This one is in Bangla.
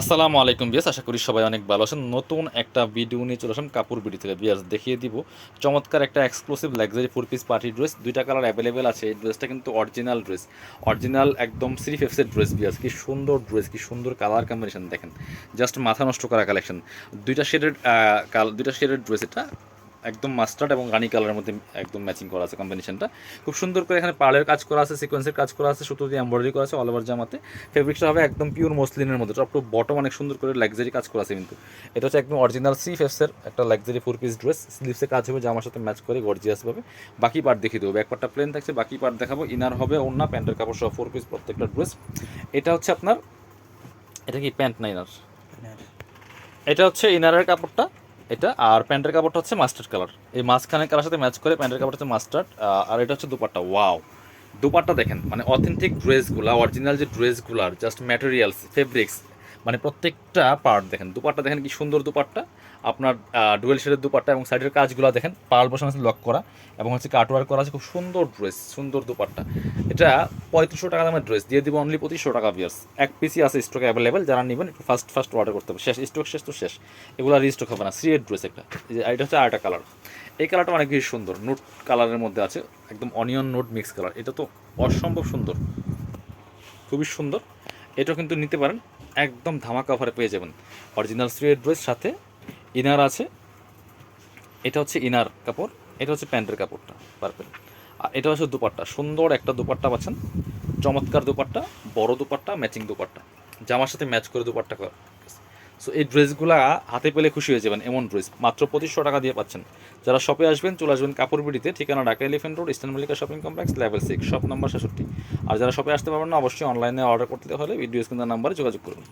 আসসালামু আলাইকুম বিয়াস, আশা করি সবাই অনেক ভালো আছেন। নতুন একটা ভিডিও নিয়ে চলে আসলাম কাপড় বিডি থেকে। বিয়াস দেখিয়ে দিব চমৎকার একটা exclusive luxury 4 piece party dress. দুইটা কালার অ্যাভেলেবেল আছে। এই ড্রেসটা কিন্তু অরিজিনাল ড্রেস, অরিজিনাল একদম শ্রী ফেফসের ড্রেস। বিয়াস কি সুন্দর ড্রেস, কি সুন্দর কালার কম্বিনেশন দেখেন, জাস্ট মাথা নষ্ট করা কালেকশন। দুইটা শেডের ড্রেস এটা, একদম মাস্টার্ড এবং রানি কালারের মধ্যে একদম ম্যাচিং করা আছে কম্বিনেশনটা। খুব সুন্দর করে এখানে পার্লের কাজ করা আছে, সিকোয়েন্সের কাজ করা আছে, সুতো দিয়ে এমব্রয়ডারি করা আছে অল ওভার জামাতে। ফেব্রিক্সটা হবে একদম পিওর মসলিনের মধ্যে, টপ টু বটম অনেক সুন্দর করে লাক্সারি কাজ করা আছে। কিন্তু এটা হচ্ছে একদম অরিজিনাল সি ফেসের একটা লাক্সারি 4 পিস ড্রেস। স্লিভসে কাজ হবে জামার সাথে ম্যাচ করে গর্জিয়াসভাবে। বাকি পার্ট দেখিয়ে দেবো, এক পার্টটা প্লেন থাকছে, বাকি পার্ট দেখাবো। ইনার হবে ওন্না, প্যান্টের কাপড় সহ 4 পিস প্রত্যেকটা ড্রেস। এটা হচ্ছে আপনার, এটা কি প্যান্ট না ইনার? এটা হচ্ছে ইনারের কাপড়টা এটা, আর প্যান্টের কাপড়টা হচ্ছে মাস্টার্ড কালার। এই মাঝখানে কালার সাথে ম্যাচ করে প্যান্টের কাপড়টা হচ্ছে মাস্টার্ড। আর এটা হচ্ছে দুপাট্টা। ওয়াও, দুপাট্টা দেখেন, মানে অথেন্টিক ড্রেসগুলা, অরিজিনাল যে ড্রেসগুলার জাস্ট ম্যাটেরিয়ালস, ফেব্রিক্স, মানে প্রত্যেকটা পার্ট দেখেন। দুপাট্টা দেখেন কি সুন্দর দুপাট্টা, আপনার ডুয়েল শেডের দুপাট্টা, এবং সাইডের কাজগুলো দেখেন পার্ল বসানো আছে, লক করা, এবং হচ্ছে কাটওয়ার্ক করা আছে। খুব সুন্দর ড্রেস, সুন্দর দুপাট্টা। এটা 3500 টাকা দামের ড্রেস, দিয়ে দিব অনলি 2500 টাকা। বিয়ার্স এক পিসি আছে স্টক অ্যাভেলেবেল, যারা নেবেন একটু ফার্স্ট ফার্স্ট অর্ডার করতে হবে। শেষ স্টক, শেষ তো শেষ, এগুলো রিস্টক হবে না। সিএড ড্রেস একটা, এটা হচ্ছে আরেকটা কালার। এই কালারটা অনেক বেশি সুন্দর, নোট কালারের মধ্যে আছে, একদম অনিয়ন নোট মিক্স কালার। এটা তো অসম্ভব সুন্দর, খুবই সুন্দর। এটাও কিন্তু নিতে পারেন, একদম ধামাকা অফারে পেয়ে যাবেন। অরিজিনাল সুয়েড ড্রেস, সাথে ইনার আছে। এটা হচ্ছে ইনার কাপড়, এটা হচ্ছে প্যান্টের কাপড়টা পার্পেল। আর এটা হচ্ছে দুপাট্টা, সুন্দর একটা দুপাট্টা পাচ্ছেন, চমৎকার দুপাট্টা, বড় দুপাট্টা, ম্যাচিং দুপাট্টা, জামার সাথে ম্যাচ করে দুপাট্টা করা। সো এই ড্রেসগুলো হাতে পেলে খুশি হয়ে যাবেন, এমন ড্রেস মাত্র 2500 টাকা দিয়ে পাচ্ছেন। যারা শপে আসবেন চলে আসবেন কাপড় বিডিতে, ঠিকানা Dhaka elephant road, eastern Mallika shopping complex, level 6, shop number 66। আর যারা শপে আসতে পারবেন না, অবশ্যই অনলাইনে অর্ডার করতে হলে ভিডিও স্ক্রিনের নাম্বারে যোগাযোগ করুন।